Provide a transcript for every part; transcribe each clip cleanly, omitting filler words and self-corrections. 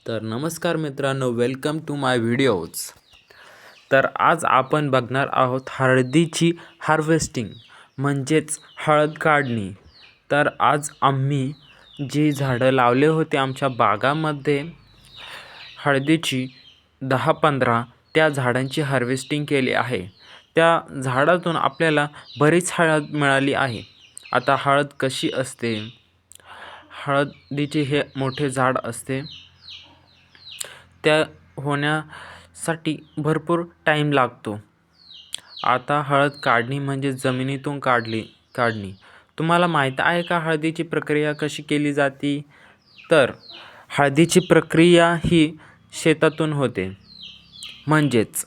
तर नमस्कार मित्रांनो, वेलकम टू माय व्हिडिओज. तर आज आपण बघणार आहोत हळदीची हार्वेस्टिंग म्हणजेच हळद काढणी. तर आज आम्ही जी झाडं लावले होते आमच्या बागामध्ये हळदीची 10-15 त्या झाडांची हार्वेस्टिंग केली आहे. त्या झाडातून आपल्याला बरीच हळद मिळाली आहे. आता हळद कशी असते, हळदीचे हे मोठे झाड असते, त्या होण्यासाठी भरपूर टाईम लागतो. आता हळद काढणी म्हणजे जमिनीतून काढणी. तुम्हाला माहीत आहे का हळदीची प्रक्रिया कशी केली जाते? तर हळदीची प्रक्रिया ही शेतातून होते. म्हणजेच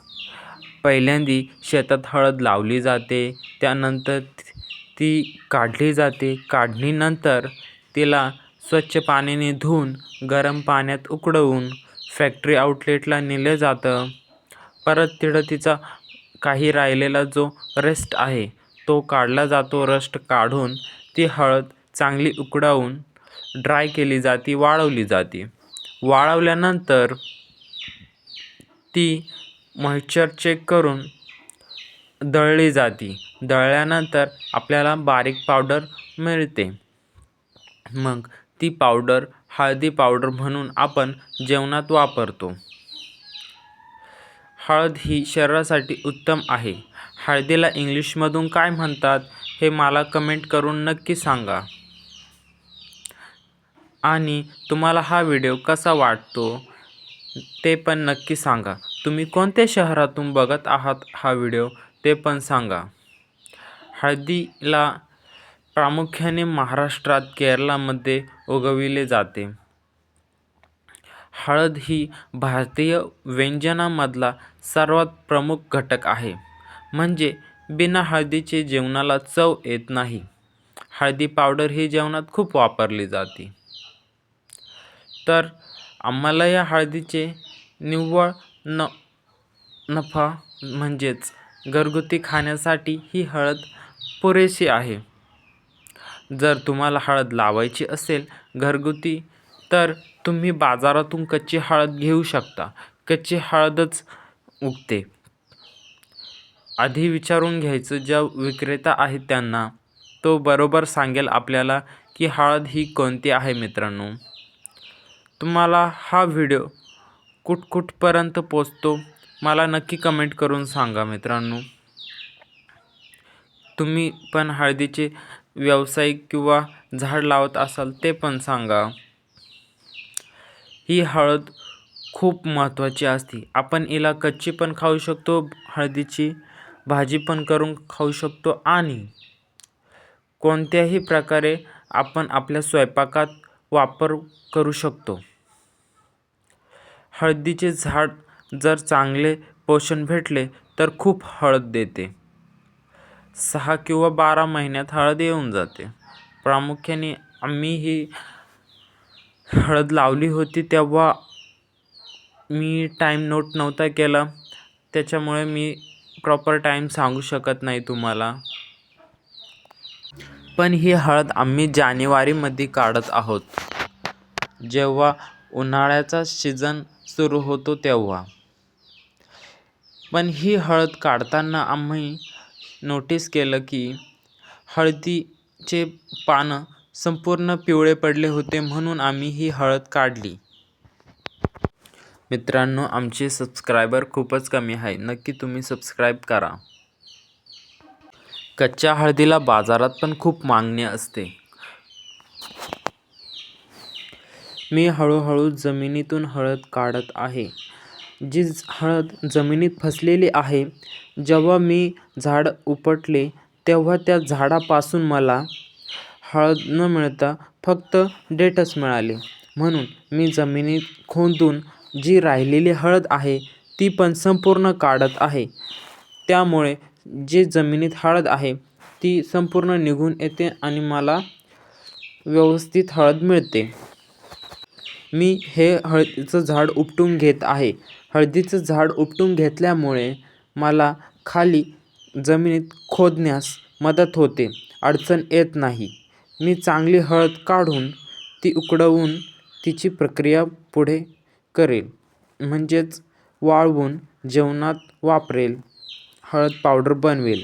पहिल्यांदी शेतात हळद लावली जाते, त्यानंतर ती काढली जाते. काढणीनंतर तिला स्वच्छ पाण्याने धुवून गरम पाण्यात उकळवून फॅक्टरी आउटलेटला नेलं जातं. परत तिचा काही राहिलेला जो रस्ट आहे तो काढला जातो. रस्ट काढून ती हळद चांगली उकळवून ड्राय केली जाते, वाळवली जाते. वाळवल्यानंतर ती मॉइश्चर चेक करून दळली जाते. दळल्यानंतर आपल्याला बारीक पावडर मिळते. मग ती पावडर हळदी पावडर म्हणून आपण जेवणात वापरतो. हळद ही शरीरासाठी उत्तम आहे. हळदीला इंग्लिशमधून काय म्हणतात हे मला कमेंट करून नक्की सांगा. आणि तुम्हाला हा व्हिडिओ कसा वाटतो ते पण नक्की सांगा. तुम्ही कोणत्या शहरातून बघत आहात हा व्हिडिओ ते पण सांगा. हळदीला प्रामुख्याने महाराष्ट्रात, केरळामध्ये उगविले जाते. हळद ही भारतीय व्यंजनामधला सर्वात प्रमुख घटक आहे. म्हणजे बिना हळदीचे जेवणाला चव येत नाही. हळदी पावडर ही जेवणात खूप वापरली जाते. तर आम्हाला या हळदीचे निव्वळ नफा म्हणजेच घरगुती खाण्यासाठी ही हळद पुरेशी आहे. जर तुम्हाला हळद लावायची असेल घरगुती तर तुम्ही बाजारातून कच्ची हळद घेऊ शकता. कच्ची हळदच उगते. आधी विचारून घ्यायचं ज्या विक्रेता आहेत त्यांना, तो बरोबर सांगेल आपल्याला की हळद ही कोणती आहे. मित्रांनो, तुम्हाला हा व्हिडिओ कुठपर्यंत पोचतो मला नक्की कमेंट करून सांगा. मित्रांनो, तुम्ही पण हळदीचे व्यावसायिक किंवा झाड लावत असाल ते पण सांगा. ही हळद खूप महत्त्वाची असते. आपण हिला कच्ची पण खाऊ शकतो, हळदीची भाजी पण करून खाऊ शकतो आणि कोणत्याही प्रकारे आपण आपल्या स्वयंपाकात वापर करू शकतो. हळदीचे झाड जर चांगले पोषण भेटले तर खूप हळद देते. 6 किंवा 12 महिन्यात हळद येऊन जाते. प्रामुख्याने आम्ही ही हळद लावली होती तेव्हा मी टाईम नोट नव्हता केला, त्याच्यामुळे मी प्रॉपर टाईम सांगू शकत नाही तुम्हाला. पण ही हळद आम्ही जानेवारीमध्ये काढत आहोत, जेव्हा उन्हाळ्याचा सीझन सुरू होतो तेव्हा. पण ही हळद काढताना आम्ही नोटीस केलं की हळदीचे पानं संपूर्ण पिवळे पडले होते, म्हणून आम्ही ही हळद काढली. मित्रांनो, आमचे सबस्क्रायबर खूपच कमी आहे. नक्की तुम्ही सबस्क्राईब करा. कच्च्या हळदीला बाजारात पण खूप मागणी असते. मी हळूहळू जमिनीतून हळद काढत आहे. जी हळद जमिनीत फसलेली आहे, जेव्हा मी झाड उपटले तेव्हा त्या झाडापासून मला हळद न मिळता फक्त देठच मिळाले. म्हणून मी जमिनीत खोदून जी राहिलेली हळद आहे ती पण संपूर्ण काढत आहे. त्यामुळे जे जमिनीत हळद आहे ती संपूर्ण निघून येते आणि मला व्यवस्थित हळद मिळते. मी हे हळदीचं झाड उपटून घेत आहे. हळदीचं झाड उपटून घेतल्यामुळे मला खाली जमिनीत खोदण्यास मदत होते, अडचण येत नाही. मी चांगली हळद काढून ती उकळवून तिची प्रक्रिया पुढे करेल, म्हणजेच वाळवून जेवणात वापरेल, हळद पावडर बनवेल.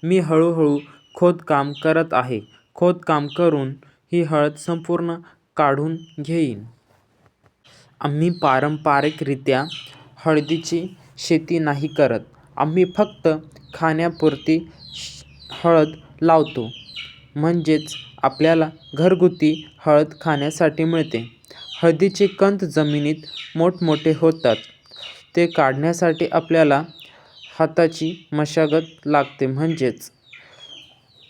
मी हळूहळू खोदकाम करत आहे. खोदकाम करून ही हळद संपूर्ण काढून घेईन. आम्ही पारंपरिकरित्या हळदीची शेती नाही करत. आम्ही फक्त खाण्यापुरती हळद लावतो. म्हणजेच आपल्याला घरगुती हळद खाण्यासाठी मिळते. हळदीचे कंद जमिनीत मोठमोठे होतात. ते काढण्यासाठी आपल्याला हाताची मशागत लागते, म्हणजेच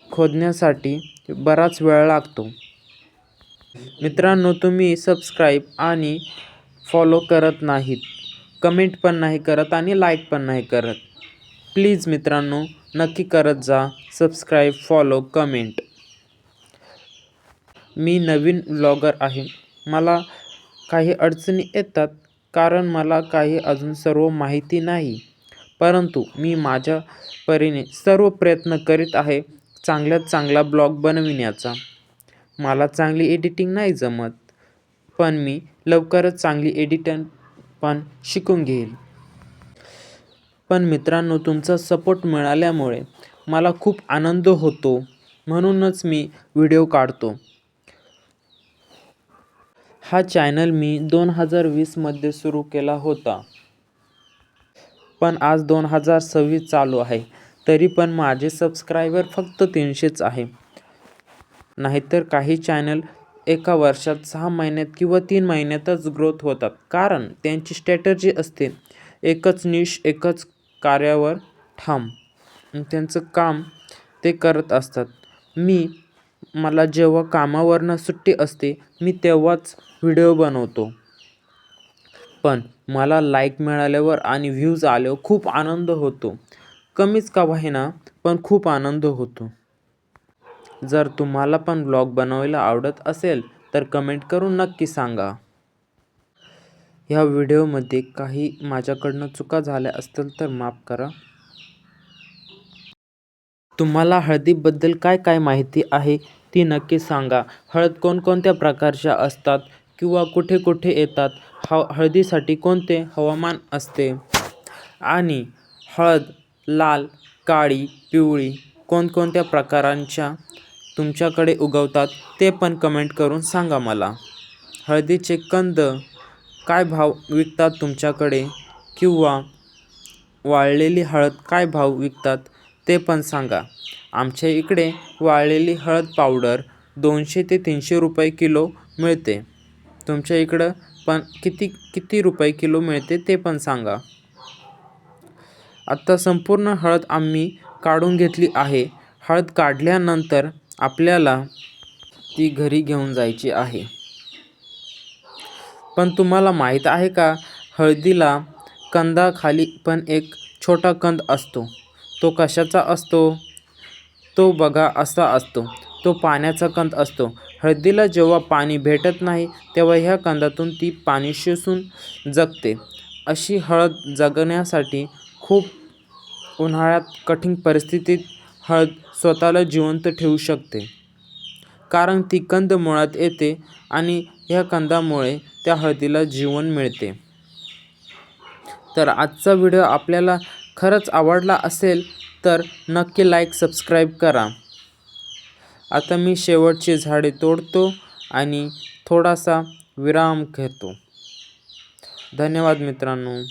खोदण्यासाठी बराच वेळ लागतो. मित्रांनो, तुम्ही सबस्क्राईब आणि फॉलो करत नाहीत, कमेंट पण नाही करत आणि लाईक पण नाही करत. प्लीज मित्रांनो, नक्की करत जा सबस्क्राईब, फॉलो, कमेंट. मी नवीन व्लॉगर आहे. मला काही अडचणी येतात, कारण मला काही अजून सर्व माहिती नाही. परंतु मी माझ्या परीने सर्व प्रयत्न करीत आहे चांगल्यात चांगला ब्लॉग बनविण्याचा. मला चांगली एडिटिंग नाही जमत, पण मी लवकरच चांगली एडिटिंग पण शिकून घेईल. पण मित्रांनो, तुमचा सपोर्ट मिळाल्यामुळे मला खूप आनंद होतो, म्हणूनच मी व्हिडिओ काढतो. हा चॅनल मी 2020 मध्ये सुरू केला होता, पण आज 2026 चालू आहे, तरी पण माझे सबस्क्रायबर फक्त 300च आहे. नाहीतर काही चॅनल एका वर्षात 6 महिन्यात किंवा 3 महिन्यातच ग्रोथ होतात, कारण त्यांची स्ट्रॅटर्जी असते. एकच निश, एकच कार्यावर ठाम त्यांचं काम ते करत असतात. मला जेव्हा कामावरनं सुट्टी असते, मी तेव्हाच व्हिडिओ बनवतो. पण मला लाईक मिळाल्यावर आणि व्ह्यूज आल्यावर खूप आनंद होतो. कमीच का होईना, पण खूप आनंद होतो. जर तुम्हाला पण ब्लॉग बनवायला आवडत असेल तर कमेंट करून नक्की सांगा. ह्या व्हिडिओमध्ये काही माझ्याकडनं चुका झाल्या असतील तर माफ करा. तुम्हाला हळदीबद्दल काय काय माहिती आहे ती नक्की सांगा. हळद कोणकोणत्या प्रकारच्या असतात किंवा कुठे कुठे येतात? हळदीसाठी कोणते हवामान असते? आणि हळद लाल, काळी, पिवळी कोणकोणत्या प्रकारांच्या तुमच्याकडे उगवतात ते पण कमेंट करून सांगा मला. हळदीचे कंद काय भाव विकतात तुमच्याकडे, किंवा वाळलेली हळद काय भाव विकतात ते पण सांगा. आमच्या इकडे वाळलेली हळद पावडर 200 ते 300 रुपये किलो मिळते. तुमच्या इकडं पण किती रुपये किलो मिळते ते पण सांगा. आता संपूर्ण हळद आम्ही काढून घेतली आहे. हळद काढल्यानंतर आपल्याला ती घरी घेऊन जायची आहे. पण तुम्हाला माहीत आहे का, हळदीला कंदाखाली पण एक छोटा कंद असतो. तो कशाचा असतो? तो बघा असा असतो. तो पाण्याचा कंद असतो. हळदीला जेव्हा पाणी भेटत नाही, तेव्हा ह्या कंदातून ती पाणी शोषून जगते. अशी हळद जगण्यासाठी खूप उन्हाळ्यात कठीण परिस्थितीत हळद स्वतःला जिवंत ठेवू शकते, कारण ती कंद मुळात येते आणि ह्या कंदामुळे त्या हळदीला जीवन मिळते. तर आजचा व्हिडिओ आपल्याला खरंच आवडला असेल तर नक्की लाईक, सबस्क्राईब करा. आता मी शेवटची झाडे तोडतो आणि थोडासा विराम घेतो. धन्यवाद मित्रांनो.